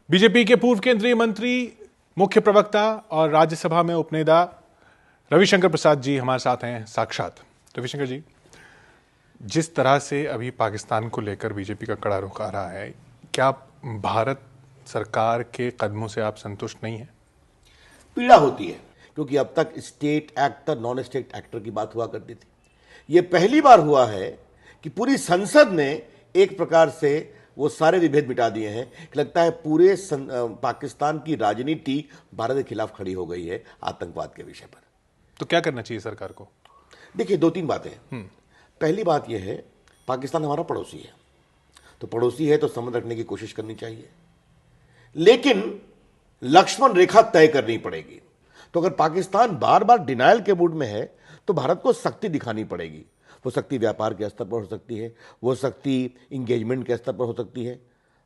BJP के पूर्व केंद्रीय मंत्री, मुख्य प्रवक्ता और राज्यसभा में उपनेता रविशंकर प्रसाद जी हमारे साथ हैं साक्षात। रविशंकर जी, जिस तरह से अभी पाकिस्तान को लेकर बीजेपी का कड़ा रुख आ रहा है, क्या भारत सरकार के कदमों से आप संतुष्ट नहीं हैं? पीड़ा होती है, क्योंकि अब तक state actor non state actor की बात हुआ करती थी। यह पहली बार हुआ है कि पूरी संसद ने एक प्रकार से वो सारे विभेद मिटा दिए हैं कि लगता है पूरे पाकिस्तान की राजनीति भारत के खिलाफ खड़ी हो गई है आतंकवाद के विषय पर। तो क्या करना चाहिए सरकार को? देखिए, दो तीन बातें हैं। पहली बात यह है, पाकिस्तान हमारा पड़ोसी है, तो पड़ोसी है तो संबंध रखने की कोशिश करनी चाहिए, लेकिन लक्ष्मण रेखा तय करनी पड़ेगी। तो अगर पाकिस्तान बार बार डिनायल के मूड में है तो भारत को सख्ती दिखानी पड़ेगी। वो शक्ति व्यापार के स्तर पर हो सकती है, वो शक्ति इंगेजमेंट के स्तर पर हो सकती है।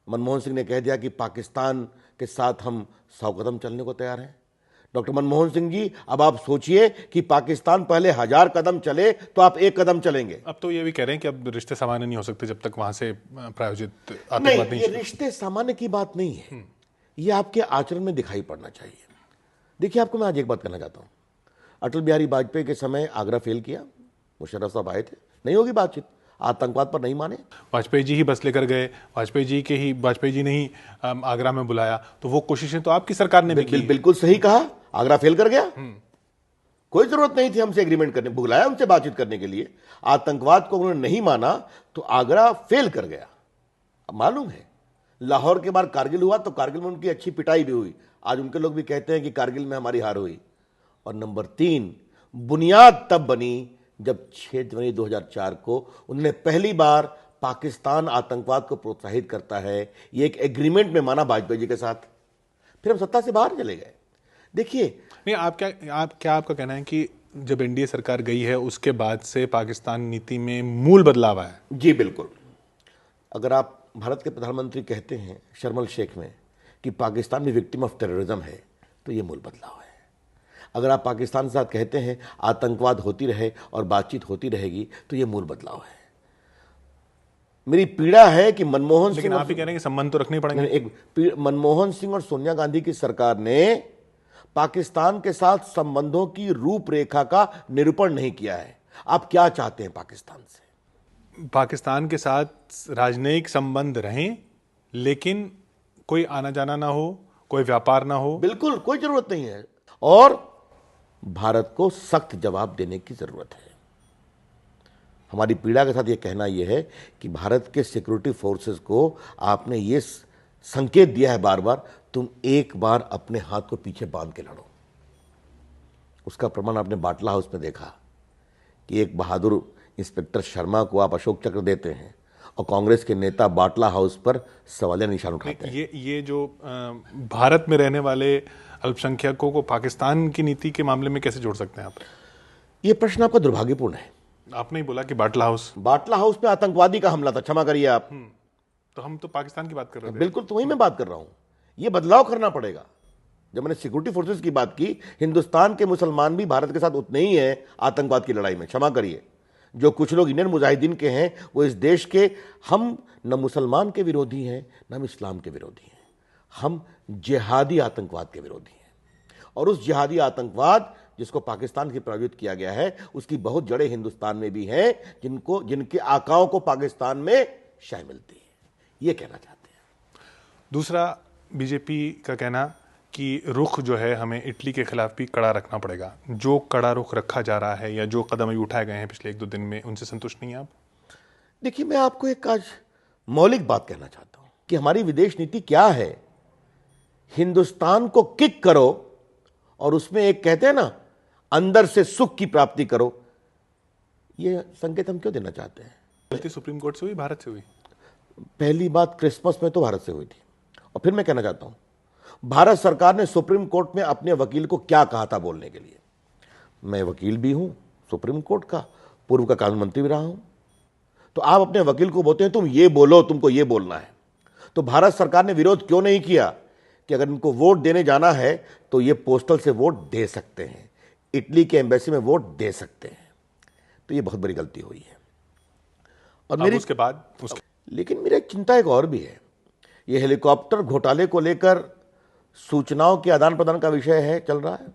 मनमोहन सिंह ने कह दिया कि पाकिस्तान के साथ हम 100 कदम चलने को तैयार हैं। डॉक्टर मनमोहन सिंह जी, अब आप सोचिए कि पाकिस्तान पहले 1000 कदम चले तो आप 1 कदम चलेंगे। अब तो ये भी कह रहे हैं कि अब रिश्ते सामान्य नहीं हो सकते जब तक वहां से प्रायोजित आतंकवाद नहीं। ये रिश्ते सामान्य की बात नहीं है, ये आपके आचरण में दिखाई पड़ना चाहिए। देखिए, आपको मैं आज एक बात कहना चाहता हूं। अटल बिहारी वाजपेयी के समय आगरा फेल किया, मुशर्रफ साहब आए थे, नहीं होगी बातचीत, आतंकवाद पर नहीं माने। वाजपेयी जी ही बस लेकर गए, वाजपेयी जी ने ही आगरा में बुलाया, तो वो कोशिशें तो आपकी सरकार ने भी की। बिल्कुल सही कहा, आगरा फेल कर गया। कोई जरूरत नहीं थी हमसे एग्रीमेंट करने, बुलाया हमसे बातचीत करने के लिए, आतंकवाद को उन्होंने नहीं माना तो आगरा फेल कर गया। अब मालूम है, लाहौर के बाद कारगिल हुआ तो कारगिल में उनकी अच्छी पिटाई भी हुई। आज उनके लोग भी कहते हैं कि कारगिल में हमारी हार हुई। और नंबर 3, बुनियाद तब बनी जब 6 जनवरी 2004 को उन्होंने पहली बार पाकिस्तान आतंकवाद को प्रोत्साहित करता है, ये एक एग्रीमेंट में माना वाजपेयी जी के साथ, फिर हम सत्ता से बाहर चले गए। देखिए, नहीं, आपका कहना है कि जब एनडीए सरकार गई है उसके बाद से पाकिस्तान नीति में मूल बदलाव आया है? जी बिल्कुल। अगर आप भारत के प्रधानमंत्री कहते हैं शर्म शेख में कि पाकिस्तान भी विक्टिम ऑफ टेररिज्म है, तो ये मूल बदलाव है। अगर आप पाकिस्तान के साथ कहते हैं आतंकवाद होती रहे और बातचीत होती रहेगी, तो ये मूल बदलाव है। मेरी पीड़ा है कि मनमोहन सिंह, आप ही कह रहे हैं कि संबंध तो रखने पड़ेंगे। मनमोहन सिंह और सोनिया गांधी की सरकार ने पाकिस्तान के साथ संबंधों की रूपरेखा का निरूपण नहीं किया है। आप क्या चाहते हैं पाकिस्तान से? पाकिस्तान के साथ राजनयिक संबंध रहें, लेकिन कोई आना जाना ना हो, कोई व्यापार ना हो। बिल्कुल, कोई जरूरत नहीं है। और भारत को सख्त जवाब देने की जरूरत है। हमारी पीड़ा के साथ यह कहना यह है कि भारत के सिक्योरिटी फोर्सेस को आपने ये संकेत दिया है बार बार, तुम एक बार अपने हाथ को पीछे बांध के लड़ो। उसका प्रमाण आपने बाटला हाउस में देखा कि एक बहादुर इंस्पेक्टर शर्मा को आप अशोक चक्र देते हैं और कांग्रेस के नेता बाटला हाउस पर सवालिया निशान उठाते हैं। ये जो भारत में रहने वाले अल्पसंख्यकों को पाकिस्तान की नीति के मामले में कैसे जोड़ सकते हैं आप? ये प्रश्न आपका दुर्भाग्यपूर्ण है। आपने ही बोला कि बाटला हाउस पे आतंकवादी का हमला था, क्षमा करिए आप। तो हम तो पाकिस्तान की बात कर रहे थे। बिल्कुल, तो वही मैं बात कर रहा हूं। ये बदलाव करना पड़ेगा। जब मैंने सिक्योरिटी फोर्सेस की बात की, हिंदुस्तान के मुसलमान भी भारत के साथ उतने ही हैं आतंकवाद की लड़ाई में। क्षमा करिए, जो कुछ लोग इंडियन मुजाहिदीन के हैं वो इस देश के, हम न मुसलमान के विरोधी हैं न हम इस्लाम के विरोधी हैं, हम जिहादी आतंकवाद के विरोधी हैं। और उस जिहादी आतंकवाद जिसको पाकिस्तान की प्रायोजित किया गया है, उसकी बहुत जड़ें हिंदुस्तान में भी हैं, जिनके आकाओं को पाकिस्तान में शय मिलती है। ये कहना चाहते हैं। दूसरा, बीजेपी का कहना कि रुख जो है हमें इटली के खिलाफ भी कड़ा रखना पड़ेगा। जो कड़ा रुख रखा जा रहा है या जो कदम अभी उठाए गए हैं पिछले 1-2 दिन में, उनसे संतुष्ट नहीं है आप? देखिए, मैं आपको एक आज मौलिक बात कहना चाहता हूं कि हमारी विदेश नीति क्या है। हिंदुस्तान को किक करो और उसमें एक कहते हैं ना, अंदर से सुख की प्राप्ति करो। यह संकेत हम क्यों देना चाहते हैं? गलती सुप्रीम कोर्ट से हुई, भारत से हुई? पहली बात, क्रिसमस में तो भारत से हुई थी। और फिर मैं कहना चाहता हूं, भारत सरकार ने सुप्रीम कोर्ट में अपने वकील को क्या कहा था बोलने के लिए। मैं वकील भी हूं सुप्रीम कोर्ट का, पूर्व का कानून मंत्री भी रहा हूं। तो आप अपने वकील को बोलते हैं तुम ये बोलो, तुमको ये बोलना है। तो भारत सरकार ने विरोध क्यों नहीं किया कि अगर इनको वोट देने जाना है तो ये पोस्टल से वोट दे सकते हैं, इटली के एम्बेसी में वोट दे सकते हैं। तो ये बहुत बड़ी गलती हुई है। और मेरी उसके बाद लेकिन मेरी एक चिंता एक और भी है ये हेलीकॉप्टर घोटाले को लेकर सूचनाओं के आदान प्रदान का विषय है, चल रहा है।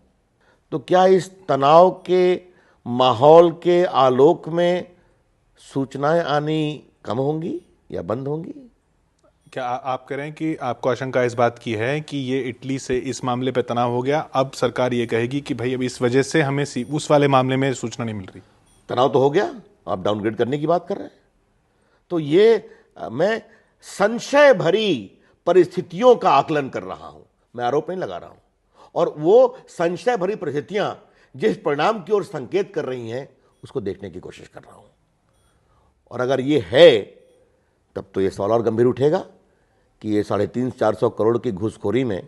तो क्या इस तनाव के माहौल के आलोक में सूचनाएं आनी कम होंगी या बंद होंगी? क्या आप कह रहे हैं कि आपको आशंका इस बात की है कि ये इटली से इस मामले पे तनाव हो गया, अब सरकार ये कहेगी कि भाई अब इस वजह से हमें उस वाले मामले में सूचना नहीं मिल रही? तनाव तो हो गया, आप डाउनग्रेड करने की बात कर रहे हैं। तो ये मैं संशय भरी परिस्थितियों का आकलन कर रहा हूं, मैं आरोप नहीं लगा रहा हूं। और वो संशय भरी परिस्थितियां जिस परिणाम की ओर संकेत कर रही हैं उसको देखने की कोशिश कर रहा हूं। और अगर ये है तब तो ये सवाल और गंभीर उठेगा कि ये 350-400 करोड़ की घूसखोरी में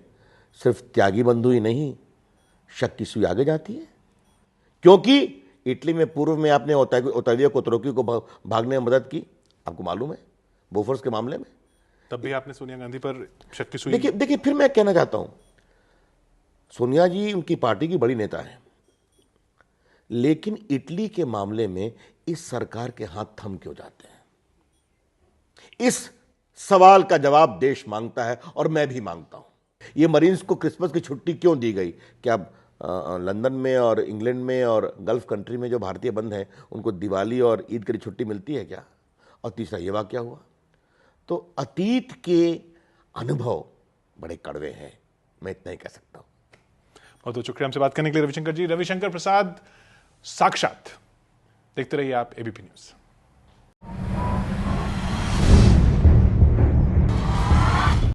सिर्फ त्यागी बंधु ही नहीं, शक की सुई आगे जाती है। क्योंकि इटली में पूर्व में आपने ओतावियो कोतरोकी को भागने में मदद की, आपको मालूम है, बोफोर्स के मामले में। तब भी आपने सोनिया गांधी पर शक की सुई। देखिए फिर मैं कहना चाहता हूं, सोनिया जी उनकी पार्टी की बड़ी नेता है, लेकिन इटली के मामले में इस सरकार के हाथ थम क्यों जाते हैं? इस सवाल का जवाब देश मांगता है और मैं भी मांगता हूं। ये मरीन्स को क्रिसमस की छुट्टी क्यों दी गई? क्या लंदन में और इंग्लैंड में और गल्फ कंट्री में जो भारतीय बंद हैं उनको दिवाली और ईद की छुट्टी मिलती है क्या? और तीसरा ये वाकया हुआ। तो अतीत के अनुभव बड़े कड़वे हैं, मैं इतना ही कह सकता हूं। बहुत बहुत शुक्रिया हमसे बात करने के लिए रविशंकर जी। रविशंकर प्रसाद साक्षात। देखते रहिए आप एबीपी न्यूज।